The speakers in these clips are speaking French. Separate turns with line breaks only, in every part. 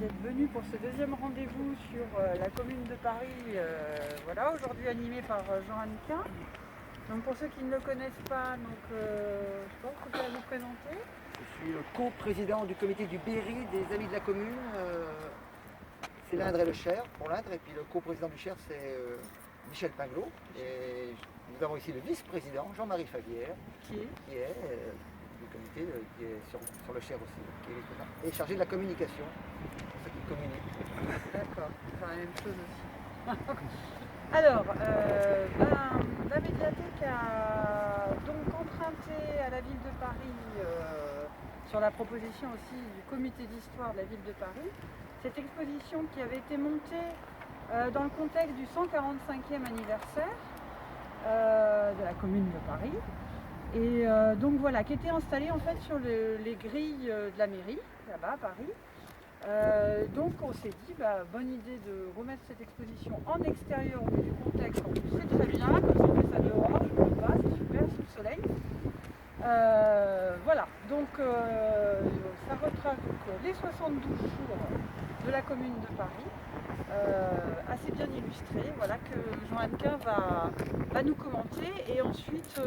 d'être venu pour ce deuxième rendez-vous sur la commune de Paris, voilà, aujourd'hui animé par Jean Hannequin. Donc pour ceux qui ne le connaissent pas, je pense que vous allez vous présenter.
Je suis le co-président du comité du Berry des Amis de la Commune. C'est l'Indre et le Cher pour l'Indre, et puis le co-président du Cher c'est Michel Pinglot. Et nous avons ici le vice-président Jean-Marie Favière, qui est du comité, qui est sur le Cher aussi, qui est chargé de la communication, c'est ça qui communique.
D'accord, c'est la même chose aussi. Alors, la médiathèque a donc emprunté à la ville de Paris, sur la proposition aussi du comité d'histoire de la ville de Paris, cette exposition qui avait été montée dans le contexte du 145e anniversaire de la commune de Paris. Et donc voilà, qui était installée en fait sur les grilles de la mairie, là-bas à Paris. Donc on s'est dit, bonne idée de remettre cette exposition en extérieur au milieu du contexte. En plus c'est très bien, comme ça on fait ça dehors, je ne peux pas, c'est super sous le soleil. Voilà, donc ça retrace les 72 jours de la commune de Paris, assez bien illustrés, voilà, que Jean Hannequin va nous commenter, et ensuite,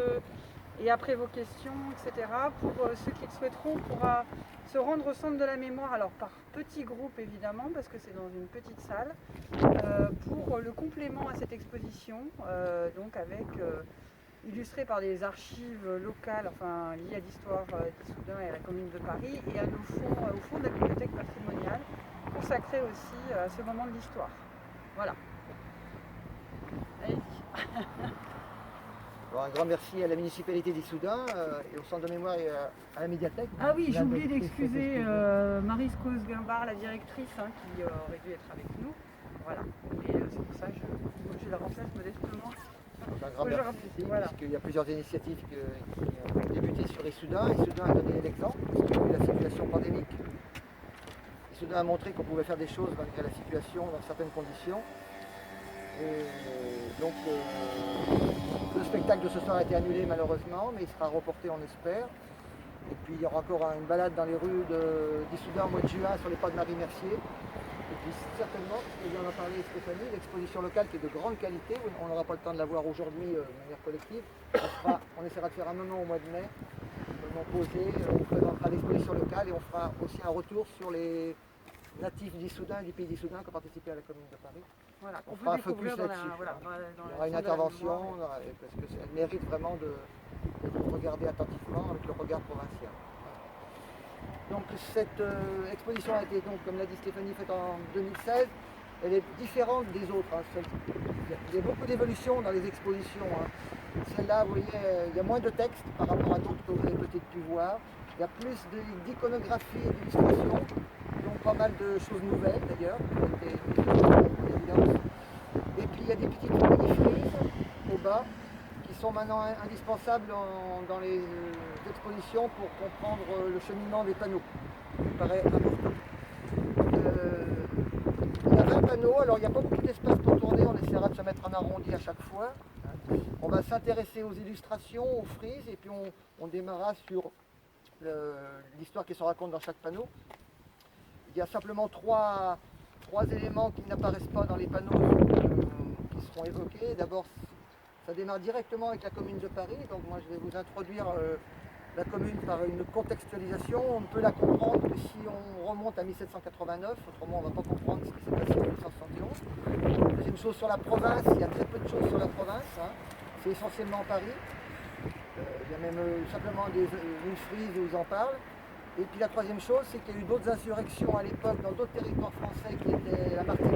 et après vos questions, etc., pour ceux qui le souhaiteront, on pourra se rendre au centre de la mémoire, alors par petits groupes évidemment, parce que c'est dans une petite salle, pour le complément à cette exposition, donc avec illustré par des archives locales, enfin liées à l'histoire d'Issoudun et à la commune de Paris, et au fond de la bibliothèque patrimoniale, consacrée aussi à ce moment de l'histoire. Voilà. Allez-y.
Alors, un grand merci à la municipalité d'Issoudun et au centre de mémoire et à la médiathèque.
Ah oui, j'ai oublié d'excuser Marie Scos-Guimbard, la directrice, qui aurait dû être avec nous. Voilà. Et c'est pour ça que je la remplace modestement.
Un grand merci, voilà. Puisqu'il y a plusieurs initiatives qui ont débuté sur Issoudun. Issoudun a donné l'exemple, parce qu'il y a eu la situation pandémique. Issoudun a montré qu'on pouvait faire des choses malgré la situation, dans certaines conditions. Et donc le spectacle de ce soir a été annulé malheureusement, mais il sera reporté, on espère. Et puis il y aura encore une balade dans les rues d'Issoudun au mois de juin sur les pas de Marie-Mercier. Et puis certainement, et on en a parlé Stéphanie, l'exposition locale qui est de grande qualité, on n'aura pas le temps de la voir aujourd'hui de manière collective, on essaiera de faire un moment au mois de mai, un moment posé, on présentera l'exposition locale et on fera aussi un retour sur les natifs d'Issoudun et du pays d'Issoudun qui ont participé à la commune de Paris.
Voilà,
on fera un focus là-dessus. Il y aura une intervention, parce qu'elle mérite vraiment d'être regardée attentivement avec le regard provincial. Donc cette exposition a été, donc, comme l'a dit Stéphanie, faite en 2016. Elle est différente des autres. Il y a beaucoup d'évolutions dans les expositions. Celle-là, vous voyez, il y a moins de texte par rapport à d'autres que vous avez peut-être pu voir. Il y a plus d'iconographie et d'illustration, donc pas mal de choses nouvelles d'ailleurs, et puis il y a des petites mini-frises au bas qui sont maintenant indispensables dans les expositions pour comprendre le cheminement des panneaux, qui me paraît important. Il y a 20 panneaux, alors il n'y a pas beaucoup d'espace pour tourner, on essaiera de se mettre en arrondi à chaque fois. On va s'intéresser aux illustrations, aux frises, et puis on démarrera sur l'histoire qui se raconte dans chaque panneau. Il y a simplement trois éléments qui n'apparaissent pas dans les panneaux qui seront évoqués. D'abord, ça démarre directement avec la commune de Paris. Donc moi, je vais vous introduire la commune par une contextualisation. On ne peut la comprendre que si on remonte à 1789. Autrement, on ne va pas comprendre ce qui s'est passé en 1871. Deuxième chose, sur la province, il y a très peu de choses sur la province. C'est essentiellement Paris. Il y a même simplement une frise où ils en parlent. Et puis la troisième chose, c'est qu'il y a eu d'autres insurrections à l'époque dans d'autres territoires français qui étaient la Martinique,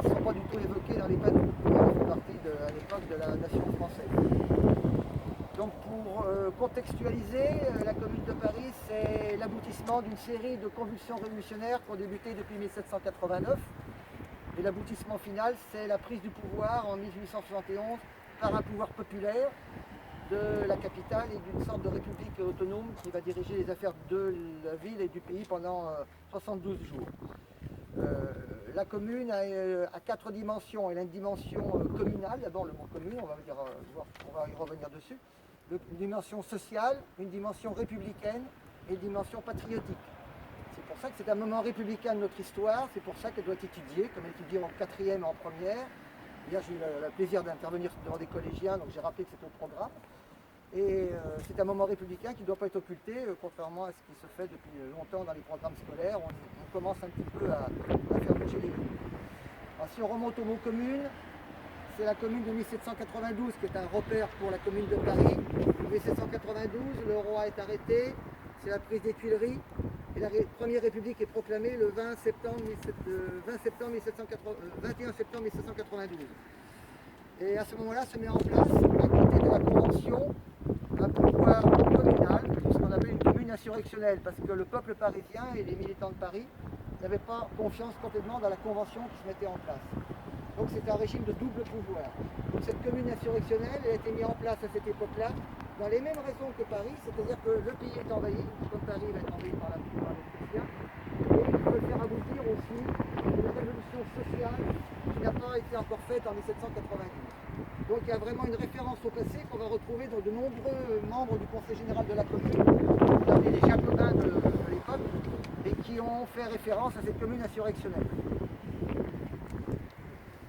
qui ne sont pas du tout évoqués dans les panneaux. Ils font partie à l'époque de la nation française. Donc pour contextualiser, la commune de Paris, c'est l'aboutissement d'une série de convulsions révolutionnaires qui ont débuté depuis 1789. Et l'aboutissement final, c'est la prise du pouvoir en 1871 par un pouvoir populaire de la capitale et d'une sorte de république autonome qui va diriger les affaires de la ville et du pays pendant 72 jours. La commune a 4 dimensions. Elle a une dimension communale, d'abord le mot commune, on va y revenir dessus. Une dimension sociale, une dimension républicaine et une dimension patriotique. C'est pour pour ça que c'est un moment républicain de notre histoire, c'est pour ça qu'elle doit être étudiée, comme elle est étudiée en 4e et en première. Hier, j'ai eu le plaisir d'intervenir devant des collégiens, donc j'ai rappelé que c'était au programme. Et c'est un moment républicain qui ne doit pas être occulté, contrairement à ce qui se fait depuis longtemps dans les programmes scolaires. On commence un petit peu à faire bouger les lignes. Alors, si on remonte au mot commune, c'est la commune de 1792 qui est un repère pour la commune de Paris. En 1792, le roi est arrêté, c'est la prise des Tuileries. Et la première république est proclamée le 21 septembre 1792. Et à ce moment-là se met en place, à côté de la Convention, un pouvoir communal, ce qu'on appelle une commune insurrectionnelle, parce que le peuple parisien et les militants de Paris n'avaient pas confiance complètement dans la Convention qui se mettait en place. Donc c'est un régime de double pouvoir. Donc cette commune insurrectionnelle elle a été mise en place à cette époque-là, dans les mêmes raisons que Paris, c'est-à-dire que le pays est envahi, comme Paris va être envahi par les chrétiens, et il faut faire aboutir aussi une révolution sociale qui n'a pas été encore faite en 1792. Donc il y a vraiment une référence au passé qu'on va retrouver dans de nombreux membres du Conseil général de la commune, les Jacobins de l'époque, et qui ont fait référence à cette commune insurrectionnelle.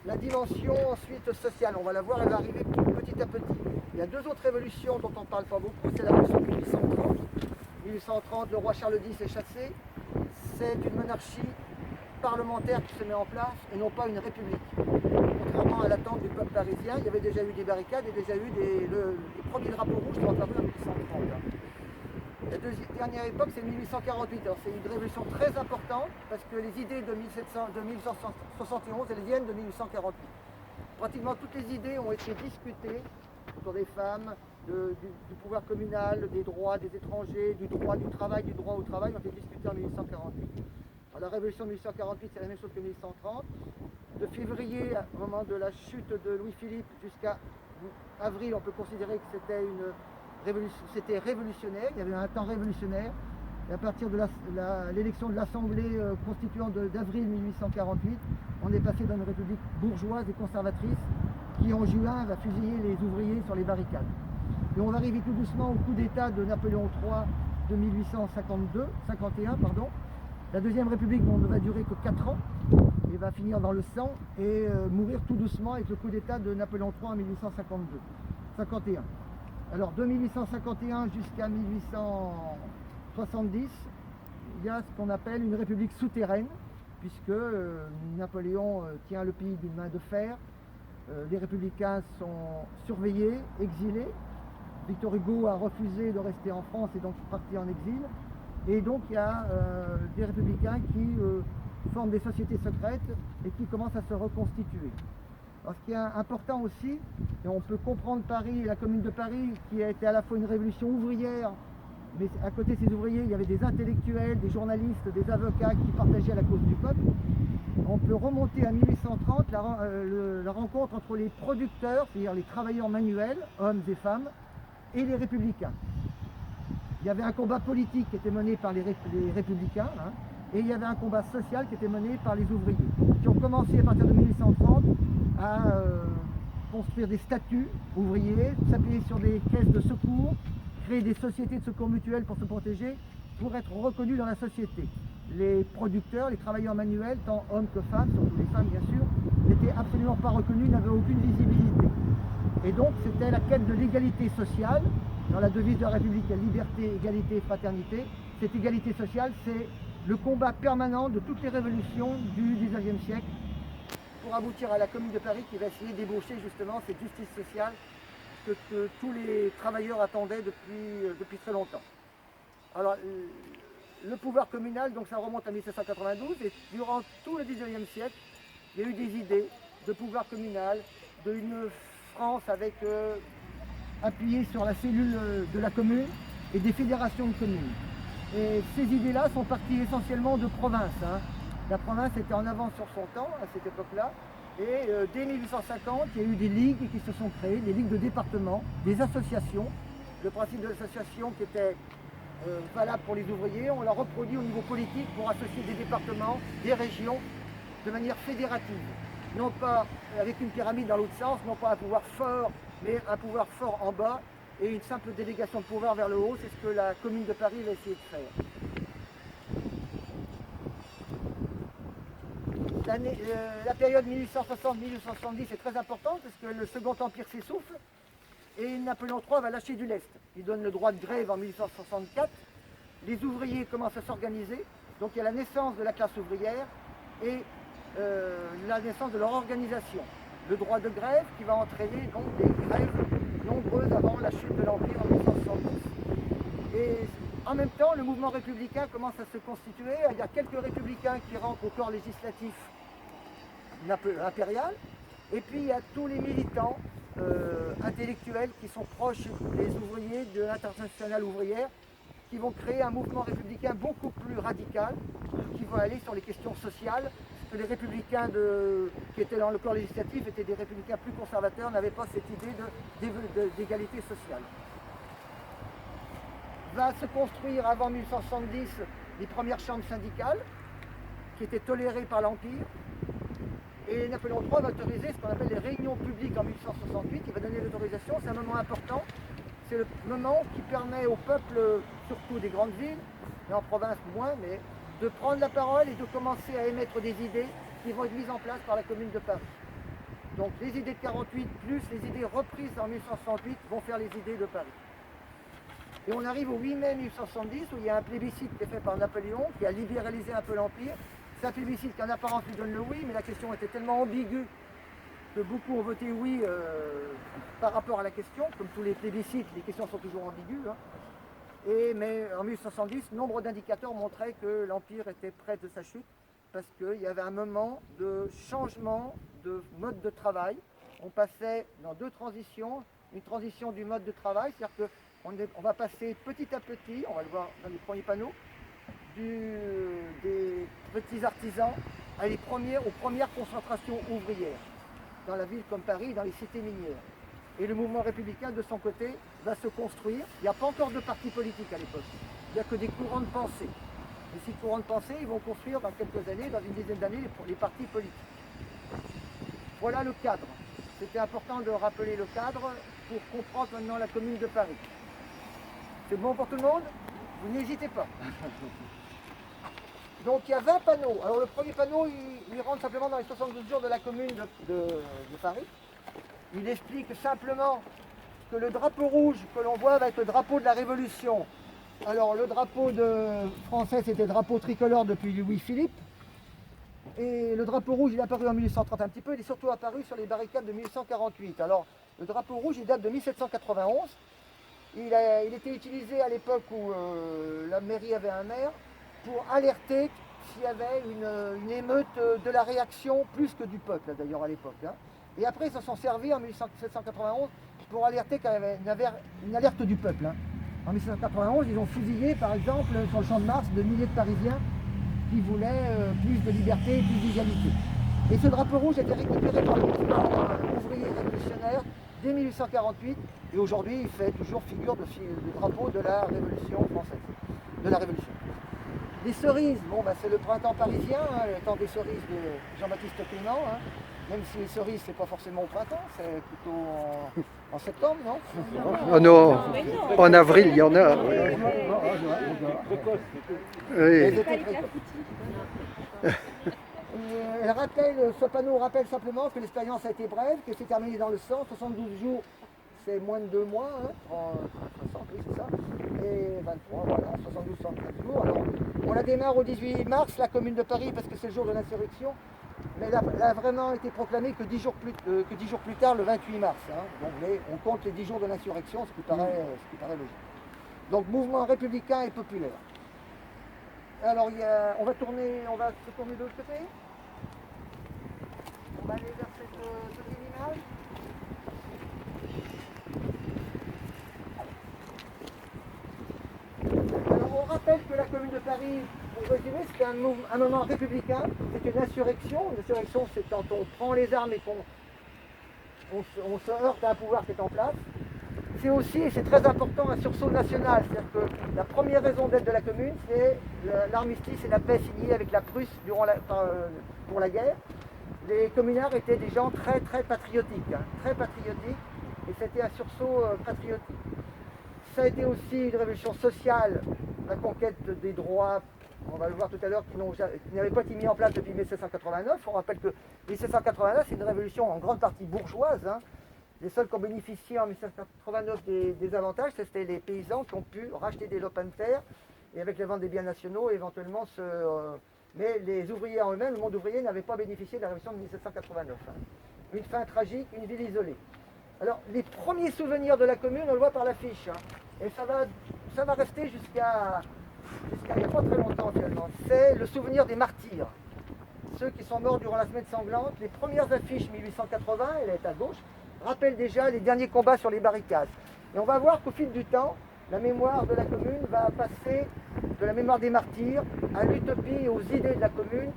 La dimension ensuite sociale, on va la voir, elle va arriver petit à petit. Il y a deux autres révolutions dont on ne parle pas beaucoup, c'est la révolution de 1830. 1830, le roi Charles X est chassé, c'est une monarchie parlementaire qui se met en place et non pas une république. Contrairement à l'attente du peuple parisien, il y avait déjà eu des barricades et déjà eu les premiers drapeaux rouges sont apparus en 1830. La dernière époque, c'est 1848. Alors c'est une révolution très importante parce que les idées de 1871, elles viennent de 1848. Pratiquement toutes les idées ont été discutées autour des femmes, du pouvoir communal, des droits des étrangers, du droit du travail, du droit au travail, ont été discutées en 1848. Alors, la révolution de 1848, c'est la même chose que 1830. De février, au moment de la chute de Louis-Philippe, jusqu'à avril, on peut considérer que c'était révolutionnaire, il y avait un temps révolutionnaire. Et à partir de l'élection de l'Assemblée constituante d'avril 1848, on est passé dans une république bourgeoise et conservatrice qui, en juin, va fusiller les ouvriers sur les barricades. Et on va arriver tout doucement au coup d'État de Napoléon III de 1851. La deuxième république ne va durer que 4 ans et va finir dans le sang et mourir tout doucement avec le coup d'État de Napoléon III en 1851. Alors de 1851 jusqu'à 1870, il y a ce qu'on appelle une république souterraine, puisque Napoléon tient le pays d'une main de fer, les républicains sont surveillés, exilés. Victor Hugo a refusé de rester en France et donc parti en exil. Et donc il y a des républicains qui forment des sociétés secrètes et qui commencent à se reconstituer. Alors, ce qui est important aussi, et on peut comprendre Paris, la commune de Paris, qui a été à la fois une révolution ouvrière, mais à côté de ces ouvriers, il y avait des intellectuels, des journalistes, des avocats qui partageaient la cause du peuple. On peut remonter à 1830, la rencontre entre les producteurs, c'est-à-dire les travailleurs manuels, hommes et femmes, et les républicains. Il y avait un combat politique qui était mené par les républicains, et il y avait un combat social qui était mené par les ouvriers, qui ont commencé à partir de 1830 à construire des statuts ouvriers, s'appuyer sur des caisses de secours, créer des sociétés de secours mutuels pour se protéger, pour être reconnus dans la société. Les producteurs, les travailleurs manuels, tant hommes que femmes, surtout les femmes bien sûr, n'étaient absolument pas reconnus, n'avaient aucune visibilité. Et donc c'était la quête de l'égalité sociale. Dans la devise de la République, il y a liberté, égalité, fraternité. Cette égalité sociale, c'est le combat permanent de toutes les révolutions du XIXe siècle pour aboutir à la Commune de Paris qui va essayer d'ébaucher justement cette justice sociale que tous les travailleurs attendaient depuis très longtemps. Alors, le pouvoir communal, donc ça remonte à 1792, et durant tout le XIXe siècle, il y a eu des idées de pouvoir communal, d'une France avec appuyée sur la cellule de la commune et des fédérations de communes. Et ces idées-là sont parties essentiellement de province. La province était en avance sur son temps à cette époque-là. Et dès 1850, il y a eu des ligues qui se sont créées, des ligues de département, des associations. Le principe de l'association qui était valable pour les ouvriers, on l'a reproduit au niveau politique pour associer des départements, des régions, de manière fédérative. Non pas avec une pyramide dans l'autre sens, non pas un pouvoir fort, mais un pouvoir fort en bas et une simple délégation de pouvoir vers le haut. C'est ce que la Commune de Paris va essayer de faire. La période 1860-1870 est très importante parce que le Second Empire s'essouffle et Napoléon III va lâcher du lest. Il donne le droit de grève en 1864. Les ouvriers commencent à s'organiser. Donc il y a la naissance de la classe ouvrière et la naissance de leur organisation. Le droit de grève qui va entraîner donc des grèves nombreuses avant la chute de l'Empire en 1870. Et en même temps, le mouvement républicain commence à se constituer. Il y a quelques républicains qui rentrent au corps législatif impérial. Et puis il y a tous les militants intellectuels qui sont proches des ouvriers de l'Internationale ouvrière, qui vont créer un mouvement républicain beaucoup plus radical, qui va aller sur les questions sociales, que les républicains qui étaient dans le corps législatif étaient des républicains plus conservateurs, n'avaient pas cette idée d'égalité sociale. Va se construire avant 1870 les premières chambres syndicales, qui étaient tolérées par l'Empire, et Napoléon III va autoriser ce qu'on appelle les réunions publiques en 1868, il va donner l'autorisation, c'est un moment important. C'est le moment qui permet au peuple, surtout des grandes villes, mais en province moins, mais de prendre la parole et de commencer à émettre des idées qui vont être mises en place par la Commune de Paris. Donc les idées de 48 plus les idées reprises en 1868 vont faire les idées de Paris. Et on arrive au 8 mai 1870 où il y a un plébiscite qui est fait par Napoléon, qui a libéralisé un peu l'Empire. C'est un plébiscite qui en apparence lui donne le oui, mais la question était tellement ambiguë que beaucoup ont voté oui par rapport à la question. Comme tous les plébiscites, les questions sont toujours ambiguës. Hein. Mais en 1870, nombre d'indicateurs montraient que l'Empire était près de sa chute parce qu'il y avait un moment de changement de mode de travail. On passait dans deux transitions, une transition du mode de travail, c'est-à-dire qu'on va passer petit à petit, on va le voir dans les premiers panneaux, des petits artisans aux premières concentrations ouvrières, dans la ville comme Paris, dans les cités minières. Et le mouvement républicain, de son côté, va se construire. Il n'y a pas encore de parti politique à l'époque. Il n'y a que des courants de pensée. Et ces courants de pensée, ils vont construire dans quelques années, dans une dizaine d'années, les partis politiques. Voilà le cadre. C'était important de rappeler le cadre pour comprendre maintenant la Commune de Paris. C'est bon pour tout le monde? Vous n'hésitez pas. Donc il y a 20 panneaux. Alors le premier panneau, il rentre simplement dans les 72 jours de la Commune de Paris. Il explique simplement que le drapeau rouge que l'on voit va être le drapeau de la Révolution. Alors le drapeau français, c'était le drapeau tricolore depuis Louis-Philippe. Et le drapeau rouge, il est apparu en 1830 un petit peu, il est surtout apparu sur les barricades de 1848. Alors le drapeau rouge, il date de 1791. Il était utilisé à l'époque où la mairie avait un maire pour alerter s'il y avait une émeute de la réaction plus que du peuple d'ailleurs à l'époque. Hein. Et après, ils se sont servis en 1791 pour alerter qu'il y avait une alerte du peuple. Hein. En 1791, ils ont fusillé, par exemple, sur le champ de Mars, de milliers de Parisiens qui voulaient plus de liberté, plus d'égalité. Et ce drapeau rouge a été récupéré par le mouvement ouvrier révolutionnaire dès 1848. Et aujourd'hui, il fait toujours figure de drapeau de la Révolution française. De la Révolution. Les cerises, bon, c'est le printemps parisien, hein, le temps des cerises de Jean-Baptiste Clément. Hein. Même si les cerises, c'est pas forcément au printemps, c'est plutôt en septembre, non?
Oh non, en avril, il y en a. Oui.
Ce panneau rappelle simplement que l'expérience a été brève, que c'est terminé dans le sang, 72 jours, c'est moins de 2 mois, hein, 60, oui, c'est ça, et 23, voilà, 72, 113 jours. Alors, on la démarre au 18 mars, la Commune de Paris, parce que c'est le jour de l'insurrection. Mais elle a vraiment été proclamée que 10 jours plus tard, le 28 mars. Hein. Donc on compte les 10 jours de l'insurrection, ce qui paraît logique. Donc mouvement républicain et populaire. Alors on va se tourner de l'autre côté. On va aller vers cette deuxième image. Alors on rappelle que la Commune de Paris, pour résumer, c'est un moment républicain, c'est une insurrection. Une insurrection, c'est quand on prend les armes et qu'on se heurte à un pouvoir qui est en place. C'est aussi, et c'est très important, un sursaut national. C'est-à-dire que la première raison d'être de la Commune, c'est l'armistice et la paix signée avec la Prusse pour la guerre. Les communards étaient des gens très très patriotiques, hein, très patriotiques, et c'était un sursaut patriotique. Ça a été aussi une révolution sociale, la conquête des droits on va le voir tout à l'heure, qui n'avaient pas été mis en place depuis 1789. On rappelle que 1789, c'est une révolution en grande partie bourgeoise. Hein. Les seuls qui ont bénéficié en 1789 des avantages, c'était les paysans qui ont pu racheter des lopins de terre et avec la vente des biens nationaux, éventuellement mais les ouvriers en eux-mêmes, le monde ouvrier, n'avait pas bénéficié de la révolution de 1789. Hein. Une fin tragique, une ville isolée. Alors, les premiers souvenirs de la commune, on le voit par l'affiche. Hein. Et ça va rester jusqu'à il n'y a pas très longtemps finalement. C'est le souvenir des martyrs. Ceux qui sont morts durant la semaine sanglante. Les premières affiches 1880, elle est à gauche, rappellent déjà les derniers combats sur les barricades. Et on va voir qu'au fil du temps, la mémoire de la commune va passer de la mémoire des martyrs à l'utopie et aux idées de la commune.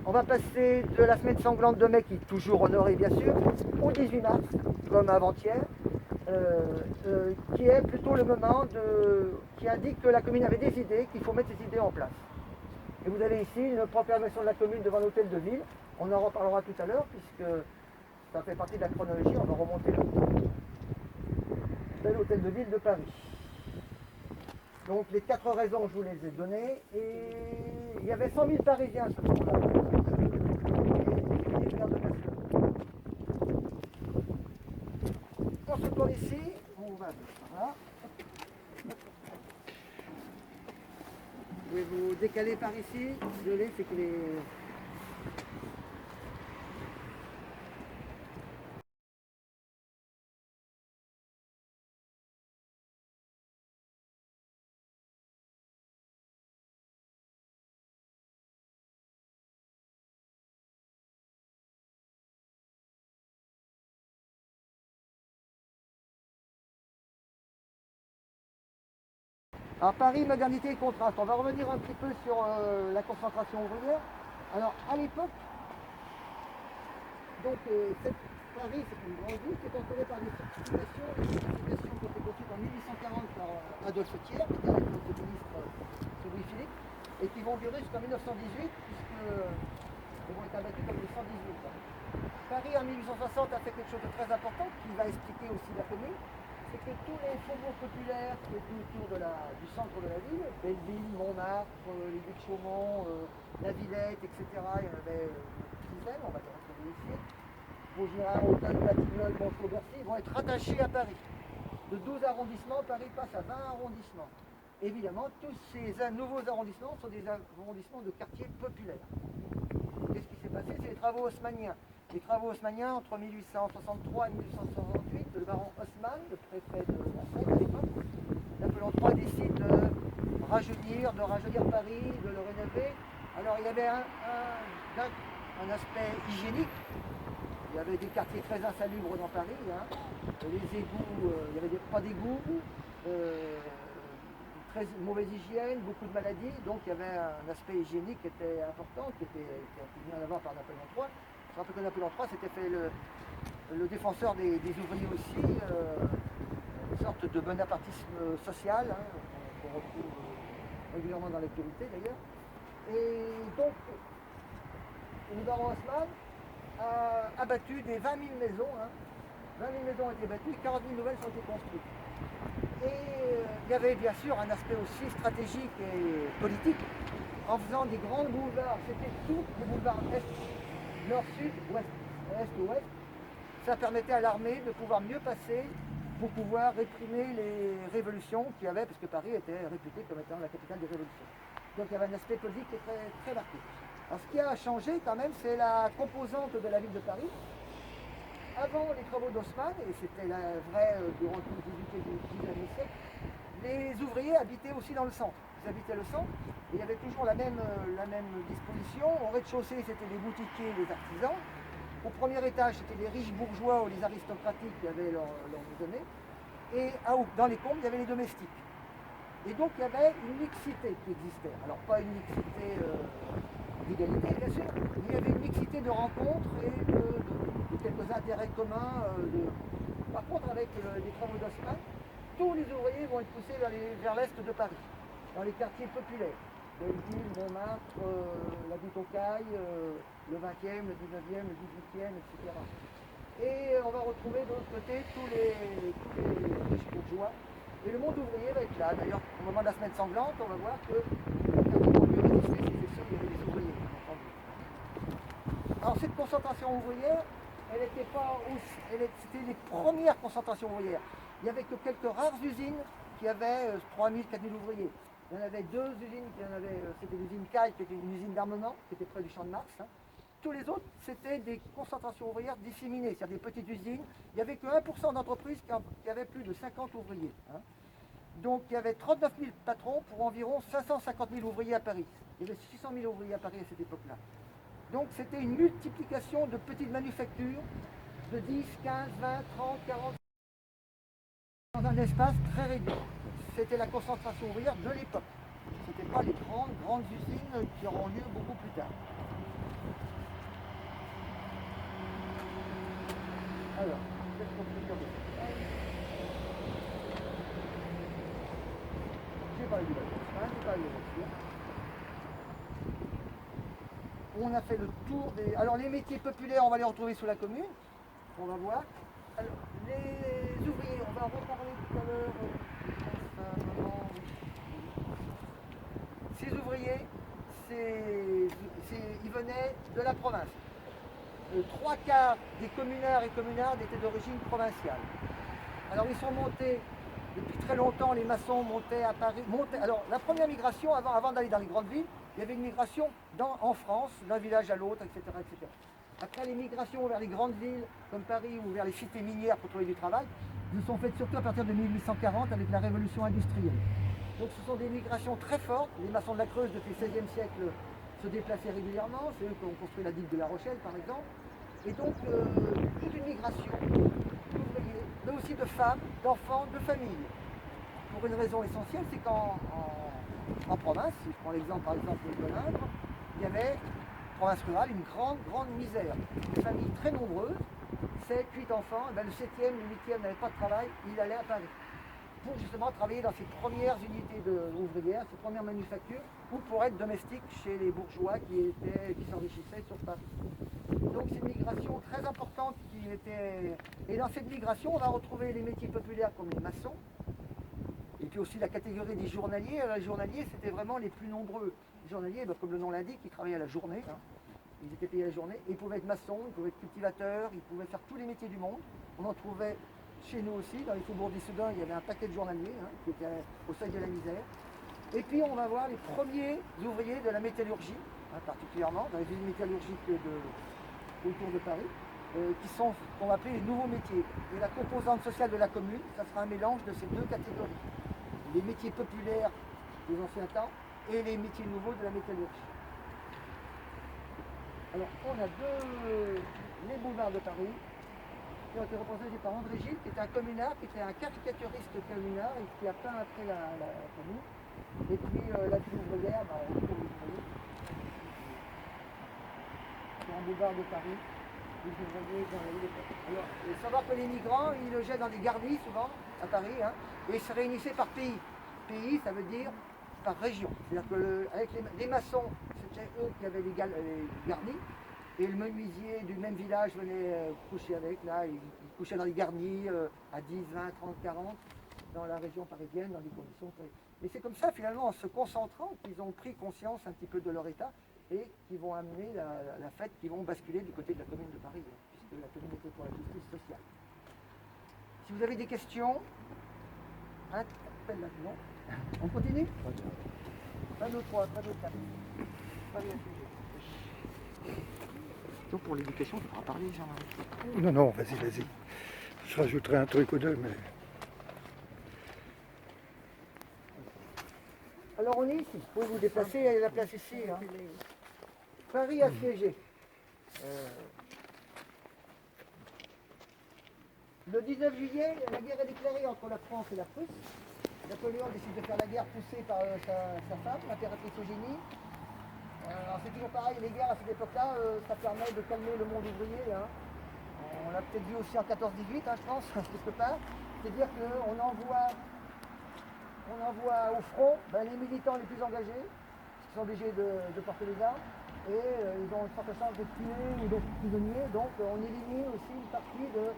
On va passer de la semaine sanglante de mai, qui est toujours honorée bien sûr, au 18 mars, comme avant-hier, qui est plutôt le moment qui indique que la commune avait des idées, qu'il faut mettre ces idées en place. Et vous avez ici une proclamation de la commune devant l'hôtel de ville. On en reparlera tout à l'heure, puisque ça fait partie de la chronologie. On va remonter le temps. C'est l'hôtel de ville de Paris. Donc les 4 raisons, je vous les ai données. Et il y avait 100 000 Parisiens ce jour-là. On se tourne ici. On va par là. Vous pouvez vous décaler par ici. Désolé, c'est que les... Alors Paris, modernité et contraste. On va revenir un petit peu sur la concentration ouvrière. Alors à l'époque, donc Paris c'est une grande ville qui est entourée par des fortifications qui ont été construites en 1840 par Adolphe Thiers, qui était à l'époque le ministre sous Louis-Philippe, et qui vont durer jusqu'en 1918, puisqu'ils vont être abattus comme les 118 ans. Paris en 1860 a fait quelque chose de très important qui va expliquer aussi la commune. C'est que tous les faubourgs populaires qui étaient autour du centre de la ville, Belleville, Montmartre, les Buttes de Chaumont, la Villette, etc., il y en avait une dizaine, on va les retrouver ici. Vaugirard, Autun, Batignolles, Monceau, Bercy, vont être rattachés à Paris. De 12 arrondissements, Paris passe à 20 arrondissements. Évidemment, tous ces nouveaux arrondissements sont des arrondissements de quartiers populaires. Qu'est-ce qui s'est passé? C'est les travaux haussmanniens. Les travaux haussmanniens entre 1863 et 1868, le baron Haussmann, le préfet de la Seine à l'époque, Napoléon III décide de rajeunir Paris, de le rénover. Alors il y avait un aspect hygiénique. Il y avait des quartiers très insalubres dans Paris. Hein. Les égouts, il n'y avait pas d'égouts, très mauvaise hygiène, beaucoup de maladies. Donc il y avait un aspect hygiénique qui était important, qui a été mis en avant par Napoléon III. Je rappelle que Napoléon III s'était fait le défenseur des ouvriers aussi, une sorte de bonapartisme social, hein, qu'on retrouve régulièrement dans l'actualité d'ailleurs. Et donc, le baron Haussmann a abattu des 20 000 maisons, hein. 20 000 maisons ont été battues, 40 000 nouvelles ont été construites. Et il y avait bien sûr un aspect aussi stratégique et politique, en faisant des grands boulevards, c'était tous les boulevards est, nord-sud, ouest, est-ouest. Ça permettait à l'armée de pouvoir mieux passer pour pouvoir réprimer les révolutions qu'il y avait, parce que Paris était réputé comme étant la capitale des révolutions. Donc il y avait un aspect politique qui est très, très marqué. Alors ce qui a changé quand même, c'est la composante de la ville de Paris. Avant les travaux d'Haussmann, et c'était vrai durant tout le 18 et 19e siècle, les ouvriers habitaient aussi dans le centre. Ils habitaient le centre, et il y avait toujours la même disposition. Au rez-de-chaussée, c'était les boutiquiers et les artisans. Au premier étage, c'était les riches bourgeois ou les aristocratiques qui avaient leur maisonnée. Et dans les combles, il y avait les domestiques. Et donc, il y avait une mixité qui existait. Alors, pas une mixité d'égalité, bien sûr, mais il y avait une mixité de rencontres et de quelques intérêts communs. Par contre, avec les travaux d'Haussmann, tous les ouvriers vont être poussés vers l'est de Paris, dans les quartiers populaires. Belleville, Montmartre, la Butte aux Cailles, le 20e, le 19e, le 18e, etc. Et on va retrouver de l'autre côté tous les riches bourgeois. Et le monde ouvrier va être là. D'ailleurs, au moment de la semaine sanglante, on va voir que les quartiers populaires Alors cette concentration ouvrière, elle n'était pas aussi, c'était les premières concentrations ouvrières. Il n'y avait que quelques rares usines qui avaient 3000, 4000 ouvriers. Il y en avait deux usines, c'était l'usine Caille, qui était une usine d'armement, qui était près du champ de Mars. Hein. Tous les autres, c'était des concentrations ouvrières disséminées, c'est-à-dire des petites usines. Il n'y avait que 1% d'entreprises qui avaient plus de 50 ouvriers. Hein. Donc il y avait 39 000 patrons pour environ 550 000 ouvriers à Paris. Il y avait 600 000 ouvriers à Paris à cette époque-là. Donc c'était une multiplication de petites manufactures de 10, 15, 20, 30, 40 dans un espace très réduit. C'était la concentration ouvrière de l'époque. Ce n'étaient pas les grandes usines qui auront lieu beaucoup plus tard. Alors, qu'est-ce qu'on peut dire de ça? J'ai parlé du bateau, j'ai parlé des voitures. On a fait le tour des... Alors les métiers populaires, on va les retrouver sous la commune. On va voir. Alors, les ouvriers, on va en reparler tout à l'heure. Ces ouvriers, ils venaient de la province. 3/4 des communards et communardes étaient d'origine provinciale. Alors ils sont montés, depuis très longtemps, les maçons montaient à Paris. Alors la première migration, avant d'aller dans les grandes villes, il y avait une migration en France, d'un village à l'autre, etc., etc. Après les migrations vers les grandes villes, comme Paris, ou vers les cités minières pour trouver du travail, ne sont faites surtout à partir de 1840 avec la révolution industrielle. Donc ce sont des migrations très fortes. Les maçons de la Creuse, depuis le XVIe siècle, se déplaçaient régulièrement. C'est eux qui ont construit la digue de La Rochelle, par exemple. Et donc, toute une migration d'ouvriers, mais aussi de femmes, d'enfants, de familles. Pour une raison essentielle, c'est qu'en province, si je prends l'exemple par exemple de l'Indre, il y avait, province rurale, une grande misère. Des familles très nombreuses, 7, 8 enfants, et bien le 7e, le 8e n'avait pas de travail, il allait à Paris. Pour justement travailler dans ces premières unités ouvrières, ces premières manufactures, ou pour être domestique chez les bourgeois qui s'enrichissaient sur Paris. Donc c'est une migration très importante qui était... Et dans cette migration, on va retrouver les métiers populaires comme les maçons, et puis aussi la catégorie des journaliers. Alors, les journaliers, c'était vraiment les plus nombreux. Les journaliers, comme le nom l'indique, ils travaillaient à la journée. Hein. Ils étaient payés à la journée. Et ils pouvaient être maçons, ils pouvaient être cultivateurs, ils pouvaient faire tous les métiers du monde. On en trouvait chez nous aussi, dans les faubourgs d'Issoudun, il y avait un paquet de journaliers hein, qui étaient au seuil de la misère. Et puis on va voir les premiers ouvriers de la métallurgie, hein, particulièrement dans les usines métallurgiques autour de Paris, qui sont ce qu'on va appeler les nouveaux métiers. Et la composante sociale de la commune, ça sera un mélange de ces deux catégories. Les métiers populaires des anciens temps et les métiers nouveaux de la métallurgie. Alors on a les boulevards de Paris, qui ont été représentés par André Gilles, qui était un communard, qui était un caricaturiste communard et qui a peint après la commune. Et puis la ville ouvrière, on retrouve les ouvriers. C'est un boulevard de Paris, les ouvriers dans la ville de Paris. Alors, il faut savoir que les migrants, ils logeaient dans des garnis souvent, à Paris, hein, et ils se réunissaient par pays. Pays, ça veut dire par région. C'est-à-dire qu'avec les maçons, c'était eux qui avaient les garnis. Et le menuisier du même village venait coucher avec, là, il couchait dans les garnis à 10, 20, 30, 40, dans la région parisienne, dans des conditions très... Et c'est comme ça, finalement, en se concentrant, qu'ils ont pris conscience un petit peu de leur état et qui vont amener la fête, qui vont basculer du côté de la commune de Paris, puisque la commune était pour la justice sociale. Si vous avez des questions, appelle maintenant. On continue? Pas de 3, pas de 4. Pas de sujet. Donc pour l'éducation, tu pourras parler, Jean-Marie.
Non, vas-y. Je rajouterai un truc ou deux, mais...
Alors on est ici, vous pouvez vous déplacer à la place ici. Hein. Paris assiégé. Le 19 juillet, la guerre est déclarée entre la France et la Prusse. Napoléon décide de faire la guerre poussé par sa femme, l'impératrice Eugénie. Alors c'est toujours pareil, les guerres à cette époque-là, ça permet de calmer le monde ouvrier. Hein. On l'a peut-être vu aussi en 14-18, hein, je pense, quelque part. C'est-à-dire qu'on envoie au front les militants les plus engagés, qui sont obligés de porter les armes, et ils ont une forte chance d'être tués ou d'être prisonniers. Donc on élimine aussi une partie de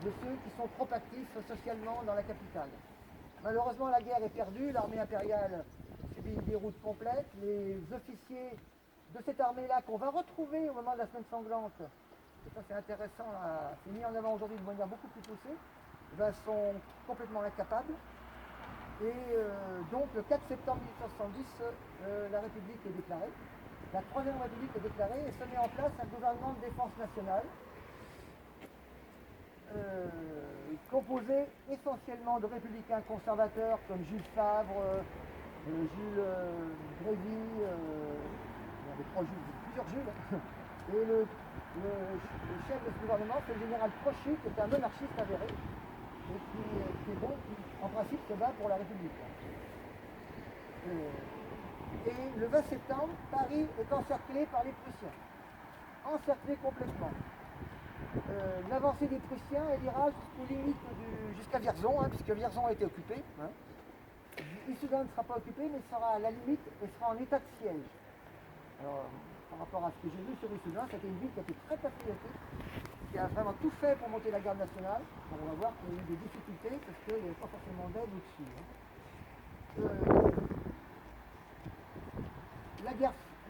ceux qui sont trop actifs socialement dans la capitale. Malheureusement, la guerre est perdue, l'armée impériale subit une déroute complète, les officiers de cette armée-là qu'on va retrouver au moment de la semaine sanglante, et ça c'est intéressant, c'est mis en avant aujourd'hui de manière beaucoup plus poussée, sont complètement incapables. Et donc le 4 septembre 1870, la République est déclarée. La Troisième République est déclarée et se met en place un gouvernement de défense nationale composé essentiellement de républicains conservateurs comme Jules Favre, Jules Grévy, il y avait plusieurs Jules. Et le chef de ce gouvernement, c'est le général Trochu, qui est un monarchiste avéré, et qui est bon, qui en principe se bat pour la République. Et le 20 septembre, Paris est encerclé par les Prussiens. Encerclé complètement. L'avancée des Prussiens, elle ira jusqu'à Vierzon, puisque Vierzon a été occupé. Issoudun ne sera pas occupé, mais sera à la limite et sera en état de siège. Alors, par rapport à ce que j'ai vu sur Issoudun, c'était une ville qui a été très patriotique, qui a vraiment tout fait pour monter la garde nationale. Alors, on va voir qu'il y a eu des difficultés parce qu'il n'y avait pas forcément d'aide au-dessus.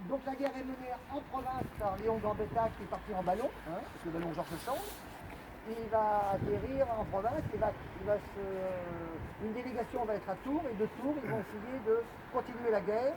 Donc la guerre est menée en province par Léon Gambetta qui est parti en ballon, le ballon Georges Sand. Il va atterrir en province, une délégation va être à Tours, et de Tours, ils vont essayer de continuer la guerre.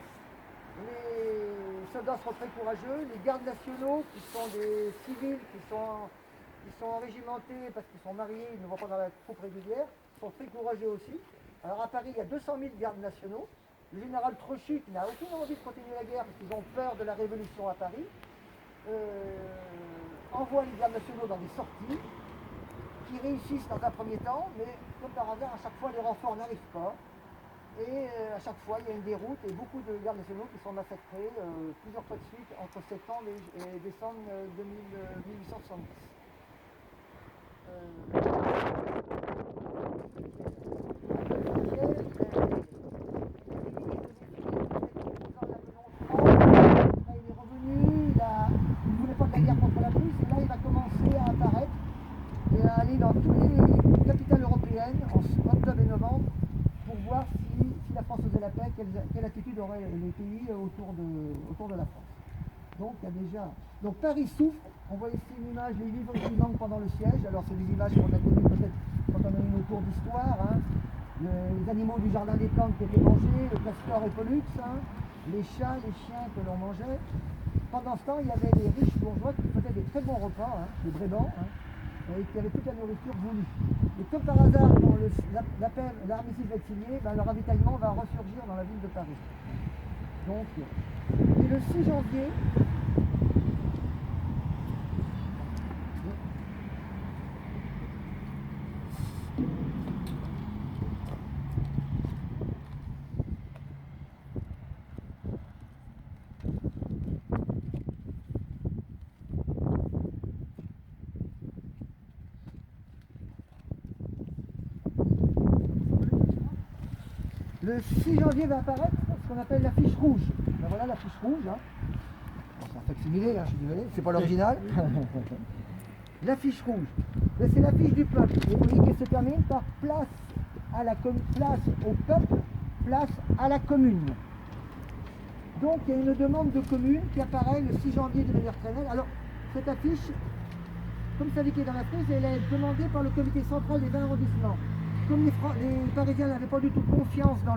Les soldats seront très courageux, les gardes nationaux, qui sont des civils, qui sont régimentés parce qu'ils sont mariés, ils ne vont pas dans la troupe régulière, sont très courageux aussi. Alors à Paris, il y a 200 000 gardes nationaux. Le général Trochu, qui n'a aucune envie de continuer la guerre parce qu'ils ont peur de la révolution à Paris, envoie les gardes nationaux dans des sorties qui réussissent dans un premier temps, mais comme par hasard, à chaque fois, les renforts n'arrivent pas. Et à chaque fois, il y a une déroute et beaucoup de gardes nationaux qui sont massacrés plusieurs fois de suite entre septembre et décembre 1870. Dans toutes les capitales européennes en octobre et novembre pour voir si la France faisait la paix, quelle attitude auraient les pays autour de la France. Donc il y a déjà. Donc Paris souffre, on voit ici une image des vivres qui manquent pendant le siège. Alors c'est des images qu'on a connues peut-être quand on a eu nos cours d'histoire. Les animaux du jardin des plantes qui étaient mangés, le castor et pollux, les chats, les chiens que l'on mangeait. Pendant ce temps, il y avait des riches bourgeois qui faisaient des très bons repas, des brébants. Et qui avaient toute la nourriture voulue. Et comme par hasard, quand l'armistice va être signé, le ravitaillement va ressurgir dans la ville de Paris. Donc, et le 6 janvier, le 6 janvier va apparaître ce qu'on appelle l'affiche rouge. Ben voilà l'affiche rouge. Bon, c'est un facsimilé, je suis désolé, c'est pas l'original. L'affiche rouge. C'est l'affiche du peuple. Et vous voyez qu'elle se termine par place au peuple, place à la commune. Donc il y a une demande de commune qui apparaît le 6 janvier de manière très nette. Alors cette affiche, comme c'est indiqué dans la frise, elle est demandée par le comité central des 20 arrondissements. Comme les Parisiens n'avaient pas du tout confiance dans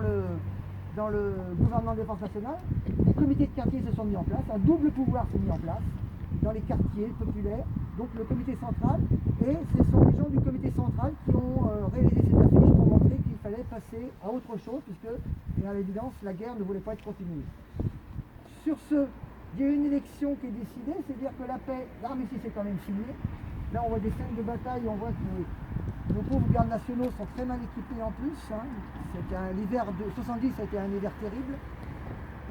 le gouvernement de défense nationale, les comités de quartier se sont mis en place, un double pouvoir s'est mis en place dans les quartiers populaires, donc le comité central, et ce sont les gens du comité central qui ont réalisé cette affiche pour montrer qu'il fallait passer à autre chose, puisque, à l'évidence, la guerre ne voulait pas être continuée. Sur ce, il y a une élection qui est décidée, c'est-à-dire que la paix, l'armistice est quand même signée. Là, on voit des scènes de bataille, on voit que nos pauvres gardes nationaux sont très mal équipés en plus. L'hiver de 70 a été un hiver terrible.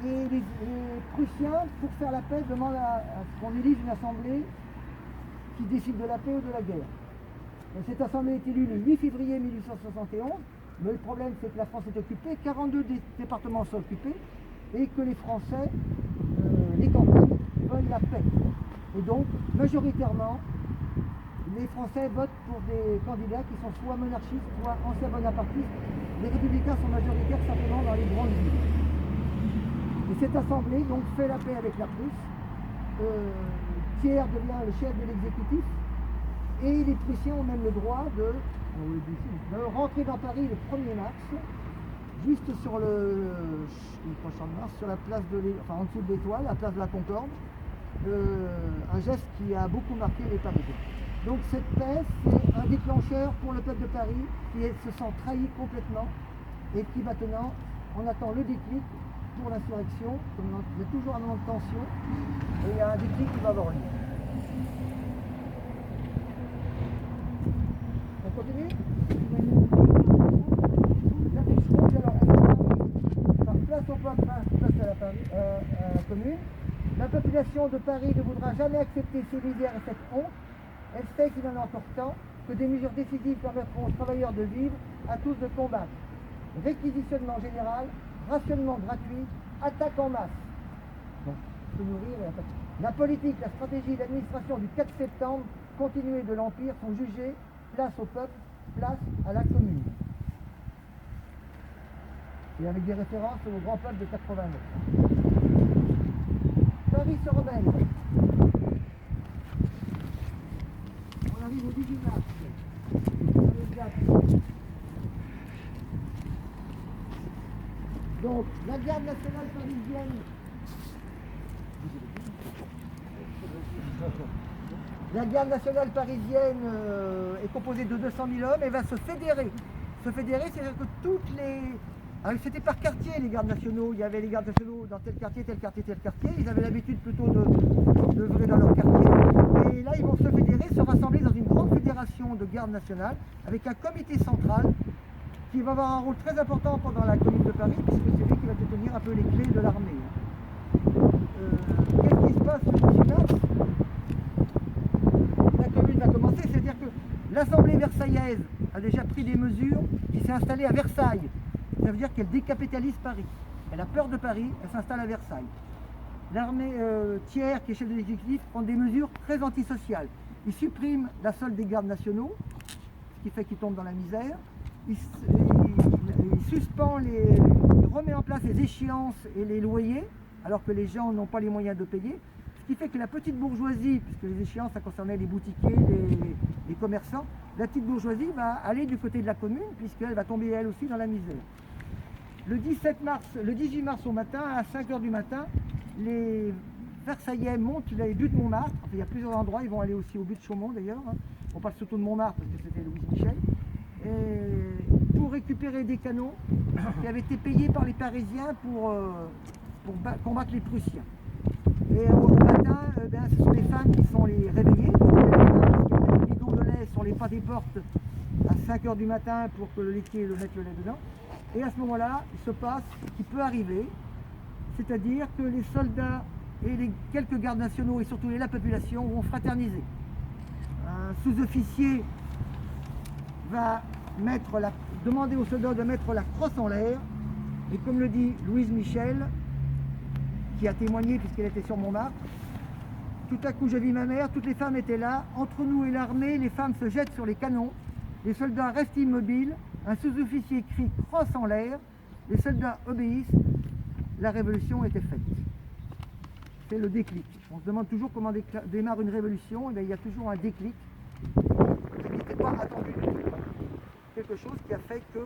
Et les Prussiens, pour faire la paix, demandent à ce qu'on élise une assemblée qui décide de la paix ou de la guerre. Et cette assemblée est élue le 8 février 1871, mais le problème c'est que la France est occupée, 42 départements sont occupés, et que les Français, les campagnes, veulent la paix. Et donc, majoritairement, les Français votent pour des candidats qui sont soit monarchistes, soit anciens bonapartistes. Les républicains sont majoritaires simplement dans les grandes villes. Et cette assemblée donc fait la paix avec la Prusse. Thiers devient le chef de l'exécutif et les Prussiens ont même le droit de rentrer dans Paris le 1er mars, juste sur le champ de Mars, sur la place en dessous de l'Étoile, la place de la Concorde, un geste qui a beaucoup marqué les Parisiens. Donc cette paix, c'est un déclencheur pour le peuple de Paris qui se sent trahi complètement et qui maintenant, on attend le déclic pour l'insurrection. Il y a toujours un moment de tension et il y a un déclic qui va avoir lieu. On continue? L'affiche rouge, alors, place au peuple, place à la commune. La population de Paris ne voudra jamais accepter ces misères et cette honte. Elle sait qu'il en est encore temps, que des mesures décisives permettront aux travailleurs de vivre, à tous de combattre. Réquisitionnement général, rationnement gratuit, attaque en masse. Donc, se nourrir et attaquer. La politique, la stratégie et l'administration du 4 septembre, continuée de l'Empire, sont jugées, place au peuple, place à la commune. Et avec des références au grand peuple de 89. Paris se rebelle. On arrive au 18 mars. Donc, la garde nationale parisienne. La garde nationale parisienne est composée de 200 000 hommes et va se fédérer. Se fédérer, c'est-à-dire que toutes les... Alors, c'était par quartier les gardes nationaux. Il y avait les gardes nationaux dans tel quartier, tel quartier, tel quartier. Ils avaient l'habitude plutôt de venir dans leur quartier. Et là, ils vont se fédérer, se rassembler dans une grande fédération de garde nationale avec un comité central qui va avoir un rôle très important pendant la Commune de Paris, puisque c'est lui qui va détenir un peu les clés de l'armée. Qu'est-ce qui se passe le 18 mars? La Commune va commencer, c'est-à-dire que l'Assemblée versaillaise a déjà pris des mesures, qui s'est installée à Versailles. Ça veut dire qu'elle décapitalise Paris. Elle a peur de Paris, elle s'installe à Versailles. L'armée Thiers, qui est chef de l'exécutif, prend des mesures très antisociales. Il supprime la solde des gardes nationaux, ce qui fait qu'ils tombent dans la misère. Il suspend il remet en place les échéances et les loyers, alors que les gens n'ont pas les moyens de payer. Ce qui fait que la petite bourgeoisie, puisque les échéances, ça concernait les boutiquiers, les commerçants, la petite bourgeoisie va aller du côté de la commune, puisqu'elle va tomber elle aussi dans la misère. Le 18 mars au matin, à 5 h du matin, les Versaillais montent les buts de Montmartre. Enfin, il y a plusieurs endroits, ils vont aller aussi au but de Chaumont d'ailleurs. On parle surtout de Montmartre parce que c'était Louise Michel. Et pour récupérer des canons qui avaient été payés par les Parisiens pour combattre les Prussiens. Et au matin, ce sont les femmes qui sont les réveillées. Donc, les bidons de lait sur les pas des portes à 5 h du matin pour que le laitier mette le lait dedans. Et à ce moment-là, il se passe ce qui peut arriver, c'est-à-dire que les soldats et les quelques gardes nationaux et surtout la population vont fraterniser. Un sous-officier va demander aux soldats de mettre la crosse en l'air, et comme le dit Louise Michel, qui a témoigné puisqu'elle était sur Montmartre, tout à coup je vis ma mère, toutes les femmes étaient là, entre nous et l'armée, les femmes se jettent sur les canons, les soldats restent immobiles, un sous-officier crie « crosse en l'air », les soldats obéissent, la révolution était faite. C'est le déclic. On se demande toujours comment démarre une révolution, et bien, il y a toujours un déclic qui n'était pas attendu. Quelque chose qui a fait que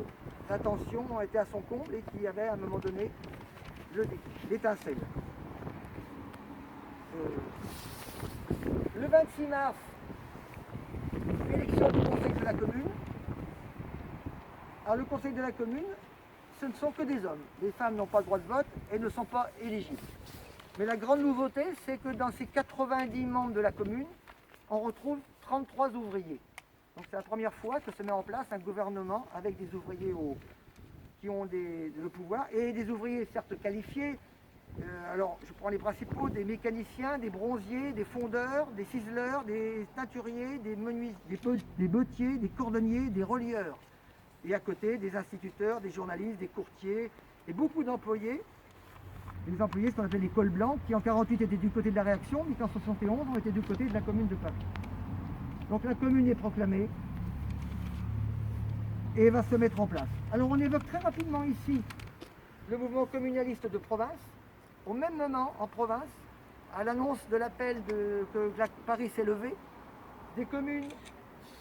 l'attention était à son comble et qu'il y avait à un moment donné le déclic, l'étincelle. Le 26 mars, élection du Conseil de la Commune. Alors le Conseil de la Commune, ce ne sont que des hommes. Les femmes n'ont pas le droit de vote et ne sont pas éligibles. Mais la grande nouveauté, c'est que dans ces 90 membres de la commune, on retrouve 33 ouvriers. Donc c'est la première fois que se met en place un gouvernement avec des ouvriers qui ont le pouvoir et des ouvriers certes qualifiés. Alors je prends les principaux, des mécaniciens, des bronziers, des fondeurs, des ciseleurs, des teinturiers, des menuisiers, des bottiers, des cordonniers, des relieurs. Et à côté, des instituteurs, des journalistes, des courtiers et beaucoup d'employés. Les employés, ce qu'on appelle les cols blancs, qui en 48 étaient du côté de la réaction, mais qu'en 71 ont été du côté de la commune de Paris. Donc la commune est proclamée et va se mettre en place. Alors on évoque très rapidement ici le mouvement communaliste de province, au même moment, en province, à l'annonce de l'appel que Paris s'est levé, des communes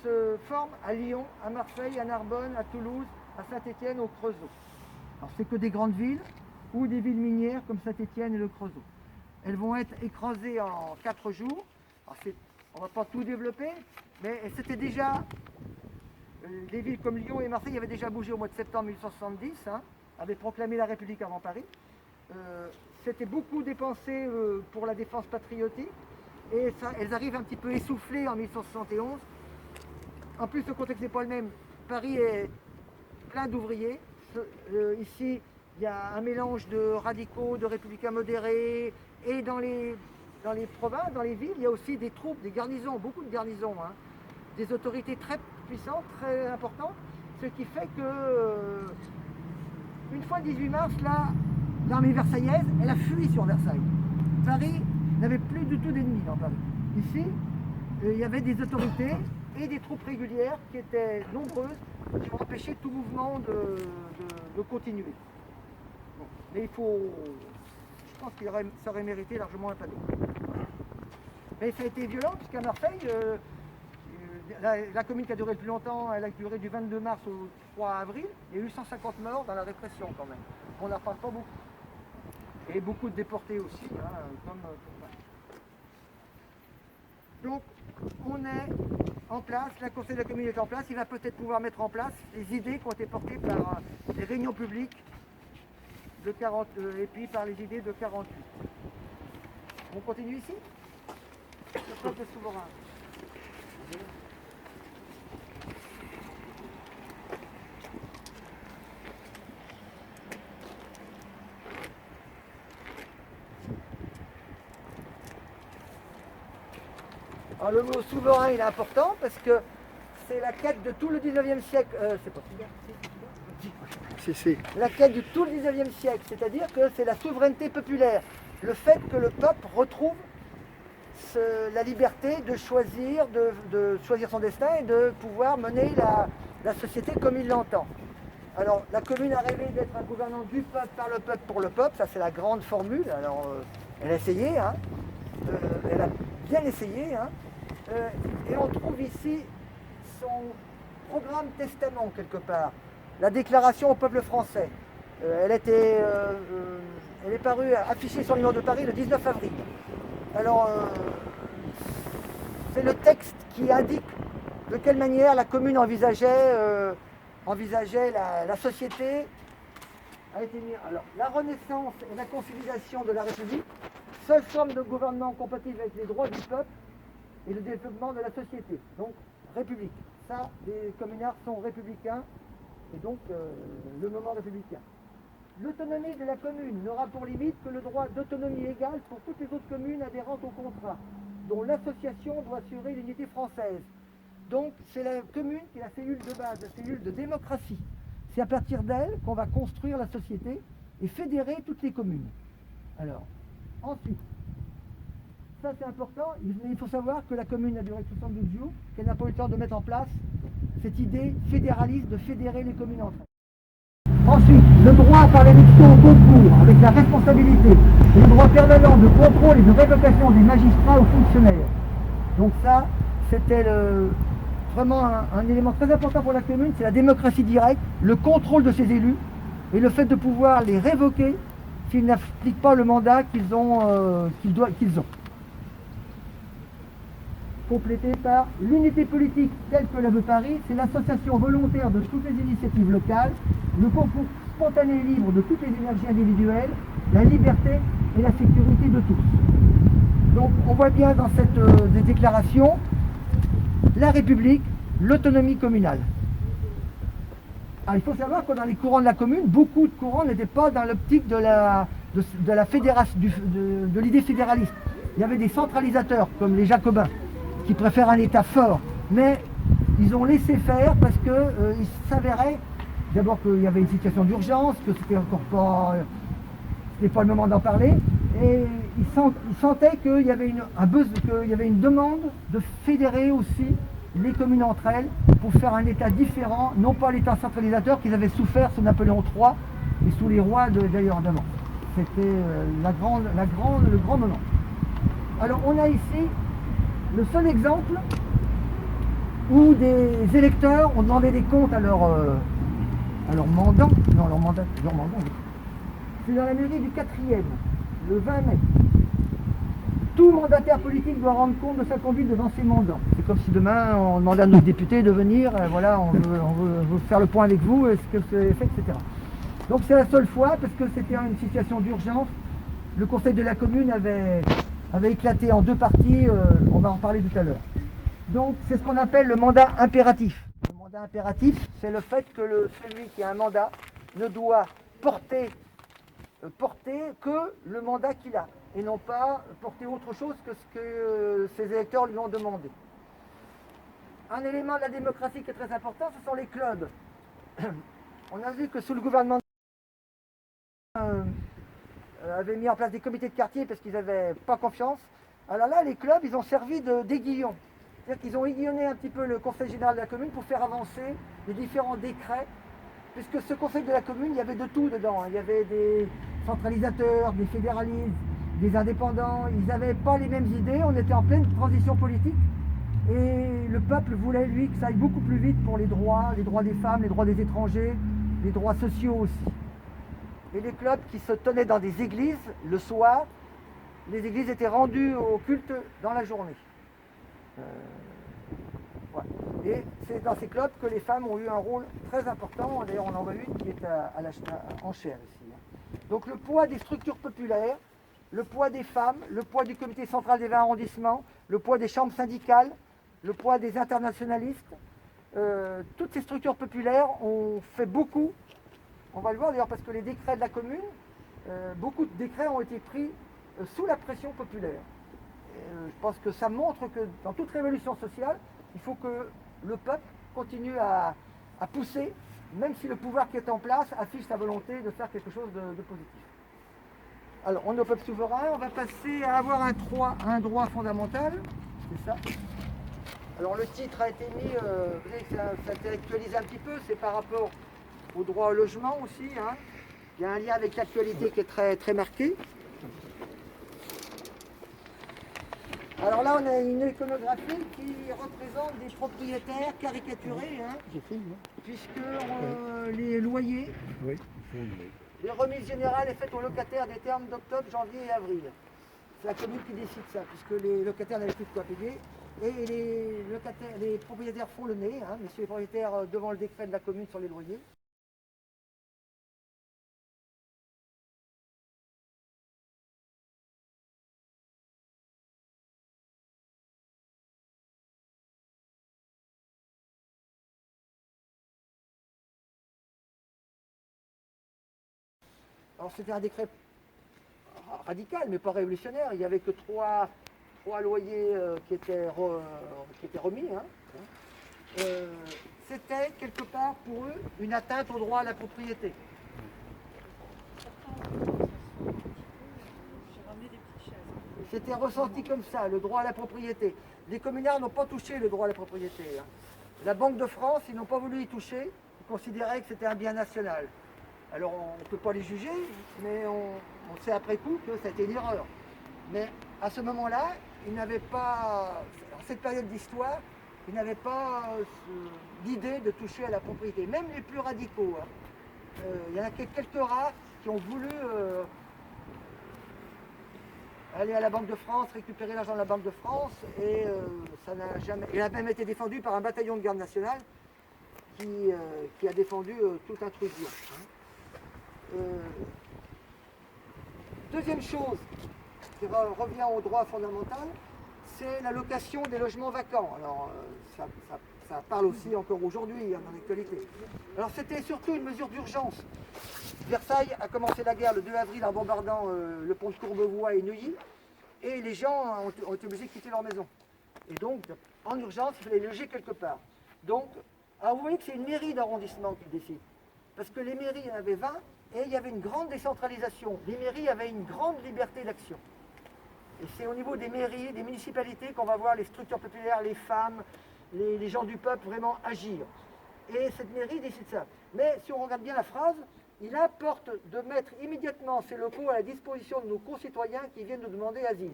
se forment à Lyon, à Marseille, à Narbonne, à Toulouse, à Saint-Étienne, au Creusot. Alors c'est que des grandes villes ou des villes minières comme Saint-Étienne et le Creusot. Elles vont être écrasées en 4 jours. Alors on ne va pas tout développer, mais c'était déjà, des villes comme Lyon et Marseille avaient déjà bougé au mois de septembre 1870, avaient proclamé la République avant Paris. C'était beaucoup dépensé pour la défense patriotique, et ça, elles arrivent un petit peu essoufflées en 1871. En plus, le contexte n'est pas le même. Paris est plein d'ouvriers. Ici, il y a un mélange de radicaux, de républicains modérés, et dans les provinces, dans les villes, il y a aussi des troupes, des garnisons, beaucoup de garnisons, des autorités très puissantes, très importantes, ce qui fait que, une fois le 18 mars, l'armée versaillaise, elle a fui sur Versailles. Paris n'avait plus du tout d'ennemis dans Paris. Ici, il y avait des autorités et des troupes régulières qui étaient nombreuses, qui ont empêché tout mouvement de continuer. Bon. Mais je pense que ça aurait mérité largement un panneau. Mais ça a été violent, puisqu'à Marseille, la commune qui a duré le plus longtemps, elle a duré du 22 mars au 3 avril. Il y a eu 150 morts dans la répression quand même. On n'en parle pas beaucoup. Et beaucoup de déportés aussi. Donc, on est en place, le conseil de la commune est en place, il va peut-être pouvoir mettre en place les idées qui ont été portées par les réunions publiques de 40, et puis par les idées de 48. On continue ici. Le peuple souverain. Alors le mot souverain il est important parce que c'est la quête de tout le 19e siècle. C'est pas
Si.
La quête de tout le 19e siècle, c'est-à-dire que c'est la souveraineté populaire. Le fait que le peuple retrouve la liberté de choisir son destin et de pouvoir mener la société comme il l'entend. Alors la commune a rêvé d'être un gouvernement du peuple, par le peuple, pour le peuple, ça c'est la grande formule. Alors elle a essayé, elle a bien essayé, et on trouve ici son programme testament quelque part, la déclaration au peuple français. Elle est parue, affichée sur le mur de Paris le 19 avril. Alors, c'est le texte qui indique de quelle manière la commune envisageait la société a été mise. Alors, la renaissance et la consolidation de la République, seule forme de gouvernement compatible avec les droits du peuple et le développement de la société. Donc, République. Ça, les communards sont républicains, et donc le moment républicain. L'autonomie de la commune n'aura pour limite que le droit d'autonomie égale pour toutes les autres communes adhérentes au contrat, dont l'association doit assurer l'unité française. Donc, c'est la commune qui est la cellule de base, la cellule de démocratie. C'est à partir d'elle qu'on va construire la société et fédérer toutes les communes. Alors, ensuite, ça c'est important, il faut savoir que la commune a duré 72 jours, qu'elle n'a pas eu le temps de mettre en place cette idée fédéraliste de fédérer les communes entre elles. Ensuite, le droit par l'élection au concours, avec la responsabilité, et le droit permanent de contrôle et de révocation des magistrats aux fonctionnaires. Donc ça, c'était vraiment un élément très important pour la commune, c'est la démocratie directe, le contrôle de ses élus, et le fait de pouvoir les révoquer s'ils n'appliquent pas le mandat qu'ils ont. Complété par l'unité politique telle que la veut Paris, c'est l'association volontaire de toutes les initiatives locales, le concours spontané et libre de toutes les énergies individuelles, la liberté et la sécurité de tous. Donc on voit bien dans cette déclaration la République, l'autonomie communale. Alors, il faut savoir que dans les courants de la commune, beaucoup de courants n'étaient pas dans l'optique de l'idée fédéraliste. Il y avait des centralisateurs comme les Jacobins, qui préfèrent un État fort, mais ils ont laissé faire parce qu'il s'avérait d'abord qu'il y avait une situation d'urgence, que c'était encore pas le moment d'en parler, et ils sentaient qu'il y avait une demande de fédérer aussi les communes entre elles pour faire un État différent, non pas l'État centralisateur qu'ils avaient souffert sous Napoléon III et sous les rois d'ailleurs d'avant. c'était le grand moment. Alors on a ici le seul exemple où des électeurs ont demandé des comptes à leur mandant. Non, leur mandant. C'est dans la mairie du 4e, le 20 mai. Tout mandataire politique doit rendre compte de sa conduite devant ses mandants. C'est comme si demain on demandait à nos députés de venir, voilà, on veut faire le point avec vous, ce que c'est fait, etc. Donc c'est la seule fois, parce que c'était une situation d'urgence. Le conseil de la commune avait éclaté en deux parties, on va en parler tout à l'heure. Donc c'est ce qu'on appelle le mandat impératif. Le mandat impératif, c'est le fait que celui qui a un mandat ne doit porter que le mandat qu'il a, et non pas porter autre chose que ce que ses électeurs lui ont demandé. Un élément de la démocratie qui est très important, ce sont les clubs. On a vu que sous le gouvernement avait mis en place des comités de quartier parce qu'ils n'avaient pas confiance. Alors là, les clubs, ils ont servi d'aiguillon. C'est-à-dire qu'ils ont aiguillonné un petit peu le conseil général de la commune pour faire avancer les différents décrets. Puisque ce conseil de la commune, il y avait de tout dedans. Il y avait des centralisateurs, des fédéralistes, des indépendants. Ils n'avaient pas les mêmes idées. On était en pleine transition politique. Et le peuple voulait, lui, que ça aille beaucoup plus vite pour les droits des femmes, les droits des étrangers, les droits sociaux aussi. Et les clubs qui se tenaient dans des églises, le soir, les églises étaient rendues au culte dans la journée. Voilà. Et c'est dans ces clubs que les femmes ont eu un rôle très important. D'ailleurs, on en voit une qui est en chair ici. Donc le poids des structures populaires, le poids des femmes, le poids du comité central des 20 arrondissements, le poids des chambres syndicales, le poids des internationalistes, toutes ces structures populaires ont fait beaucoup. On va le voir d'ailleurs parce que les décrets de la commune, beaucoup de décrets ont été pris sous la pression populaire. Je pense que ça montre que dans toute révolution sociale, il faut que le peuple continue à pousser, même si le pouvoir qui est en place affiche sa volonté de faire quelque chose de positif. Alors, on est au peuple souverain, on va passer à avoir un droit fondamental, c'est ça. Alors le titre a été mis, vous savez que ça s'intellectualise un petit peu, c'est par rapport au droit au logement aussi, hein. Il y a un lien avec l'actualité qui est très, très marqué. Alors là, on a une iconographie qui représente des propriétaires caricaturés, hein, puisque les loyers, les remises générales est faite aux locataires des termes d'octobre, janvier et avril. C'est la commune qui décide ça, puisque les locataires n'avaient plus de quoi payer. Et les propriétaires font le nez, hein, messieurs les propriétaires, devant le décret de la commune sur les loyers. Alors c'était un décret radical, mais pas révolutionnaire. Il n'y avait que trois loyers qui étaient remis. Hein. C'était quelque part pour eux une atteinte au droit à la propriété. C'était ressenti comme ça, le droit à la propriété. Les communards n'ont pas touché le droit à la propriété. Hein. La Banque de France, ils n'ont pas voulu y toucher. Ils considéraient que c'était un bien national. Alors on ne peut pas les juger, mais on sait après coup que c'était une erreur. Mais à ce moment-là, ils n'avaient pas, dans cette période d'histoire, ils n'avaient pas l'idée de toucher à la propriété, même les plus radicaux. Hein. Il y en a quelques rares qui ont voulu aller à la Banque de France, récupérer l'argent de la Banque de France, et ça n'a jamais. Il a même été défendu par un bataillon de garde nationale qui a défendu toute intrusion. Hein. Deuxième chose qui revient au droit fondamental, c'est la location des logements vacants. Alors ça parle aussi encore aujourd'hui, hein, dans l'actualité. Alors c'était surtout une mesure d'urgence. Versailles a commencé la guerre le 2 avril en bombardant le pont de Courbevoie et Neuilly, et les gens ont été obligés de quitter leur maison. Et donc, en urgence, il fallait loger quelque part. Donc, alors vous voyez que c'est une mairie d'arrondissement qui décide. Parce que les mairies, il y en avait 20, et il y avait une grande décentralisation. Les mairies avaient une grande liberté d'action. Et c'est au niveau des mairies, des municipalités qu'on va voir les structures populaires, les femmes, les gens du peuple vraiment agir. Et cette mairie décide ça. Mais si on regarde bien la phrase, il importe de mettre immédiatement ces locaux à la disposition de nos concitoyens qui viennent nous demander asile.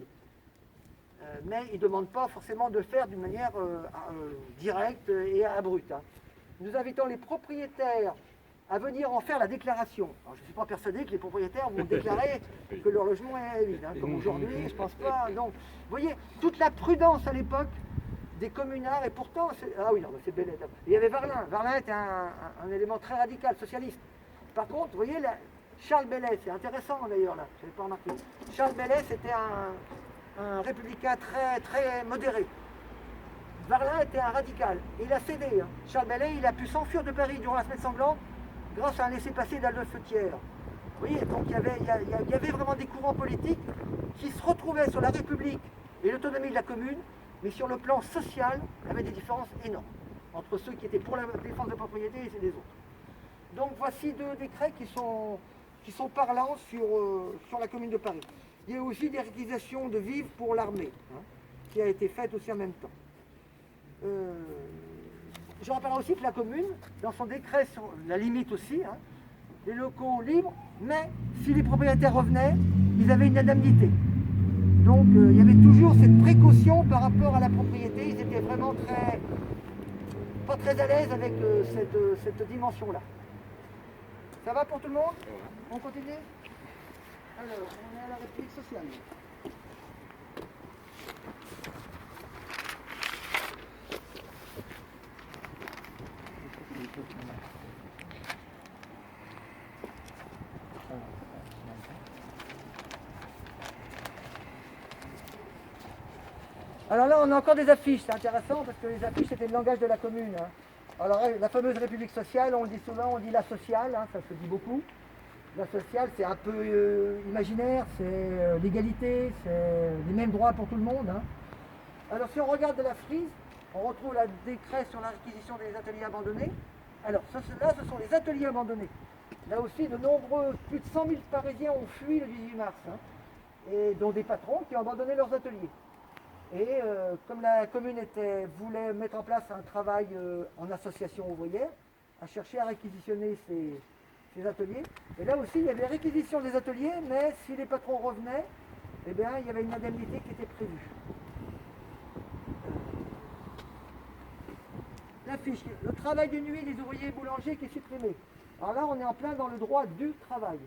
Mais ils ne demandent pas forcément de le faire d'une manière directe et abrupte. Hein. Nous invitons les propriétaires à venir en faire la déclaration. Alors, je ne suis pas persuadé que les propriétaires vont déclarer que leur logement est vide. Hein, comme aujourd'hui, je ne pense pas. Donc, vous voyez, toute la prudence à l'époque des communards, et pourtant, ah oui, non, c'est Bellet. Il y avait Varlin. Varlin était un élément très radical, socialiste. Par contre, vous voyez, Charles Bellet, c'est intéressant d'ailleurs, là, je n'avais pas remarqué. Charles Bellet, c'était un républicain très, très modéré. Varlin était un radical. Il a cédé. Hein. Charles Bellet, il a pu s'enfuir de Paris durant la semaine sanglante grâce à un laissez-passer d'Adolphe Thiers. Vous voyez, donc il y avait vraiment des courants politiques qui se retrouvaient sur la République et l'autonomie de la commune, mais sur le plan social, il y avait des différences énormes entre ceux qui étaient pour la défense de la propriété et les autres. Donc voici deux décrets qui sont parlants sur la commune de Paris. Il y a aussi des réquisitions de vivres pour l'armée, hein, qui a été faite aussi en même temps. Je rappelle aussi que la commune, dans son décret sur la limite aussi, hein, les locaux libres, mais si les propriétaires revenaient, ils avaient une indemnité. Donc il y avait toujours cette précaution par rapport à la propriété, ils étaient vraiment pas très à l'aise avec cette dimension-là. Ça va pour tout le monde? On continue? Alors, on est à la République sociale. Alors là, on a encore des affiches, c'est intéressant parce que les affiches, c'était le langage de la commune. Hein. Alors la fameuse République sociale, on le dit souvent, on dit la sociale, hein, ça se dit beaucoup. La sociale, c'est un peu imaginaire, c'est l'égalité, c'est les mêmes droits pour tout le monde. Hein. Alors si on regarde de la frise, on retrouve le décret sur la réquisition des ateliers abandonnés. Alors là, ce sont les ateliers abandonnés. Là aussi, de nombreux, plus de 100 000 Parisiens ont fui le 18 mars, hein, et dont des patrons qui ont abandonné leurs ateliers. Et comme la commune voulait mettre en place un travail en association ouvrière, a cherché à réquisitionner ces ateliers. Et là aussi, il y avait réquisition des ateliers, mais si les patrons revenaient, eh bien, il y avait une indemnité qui était prévue. La fiche, le travail de nuit des ouvriers boulangers qui est supprimé. Alors là, on est en plein dans le droit du travail.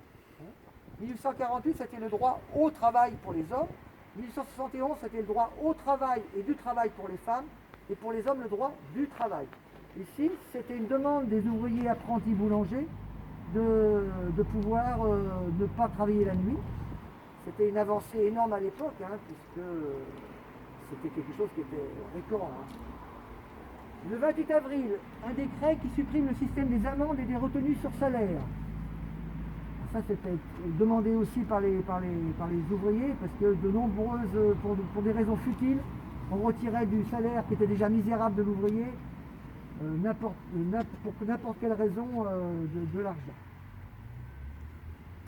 1848, c'était le droit au travail pour les hommes. 1871, c'était le droit au travail et du travail pour les femmes, et pour les hommes, le droit du travail. Ici, c'était une demande des ouvriers apprentis boulangers de pouvoir ne pas travailler la nuit. C'était une avancée énorme à l'époque, hein, puisque c'était quelque chose qui était récurrent. Hein. Le 28 avril, un décret qui supprime le système des amendes et des retenues sur salaire. Ça, c'était demandé aussi par les ouvriers, parce que de nombreuses, pour des raisons futiles, on retirait du salaire qui était déjà misérable de l'ouvrier, pour n'importe quelle raison, de l'argent.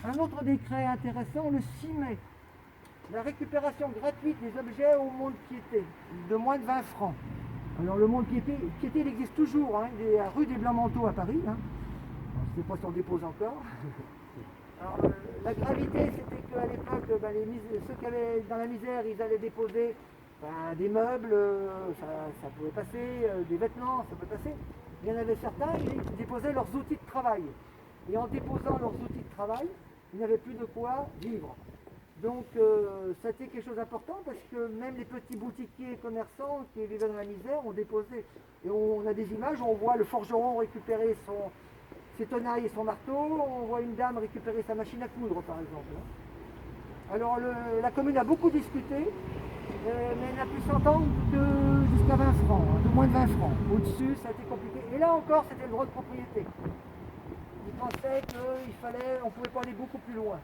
Un autre décret intéressant, le 6 mai, la récupération gratuite des objets au mont-de-piété, de moins de 20 francs. Alors le mont-de-piété, il existe toujours, hein, il est à rue des Blancs-Manteaux à Paris. Hein. Je ne sais pas si on dépose encore. Alors, la gravité, c'était qu'à l'époque, ceux qui avaient dans la misère, ils allaient déposer des meubles, ça pouvait passer, des vêtements, ça pouvait passer. Il y en avait certains, ils déposaient leurs outils de travail. Et en déposant leurs outils de travail, ils n'avaient plus de quoi vivre. Donc, c'était quelque chose d'important parce que même les petits boutiquiers et commerçants qui vivaient dans la misère ont déposé. Et on a des images où on voit le forgeron récupérer ses tenailles et son marteau, on voit une dame récupérer sa machine à coudre par exemple. Alors la commune a beaucoup discuté, mais elle n'a pu s'entendre que jusqu'à 20 francs, hein, de moins de 20 francs. Au-dessus, ça a été compliqué. Et là encore, c'était le droit de propriété. Ils pensaient qu'on ne pouvait pas aller beaucoup plus loin.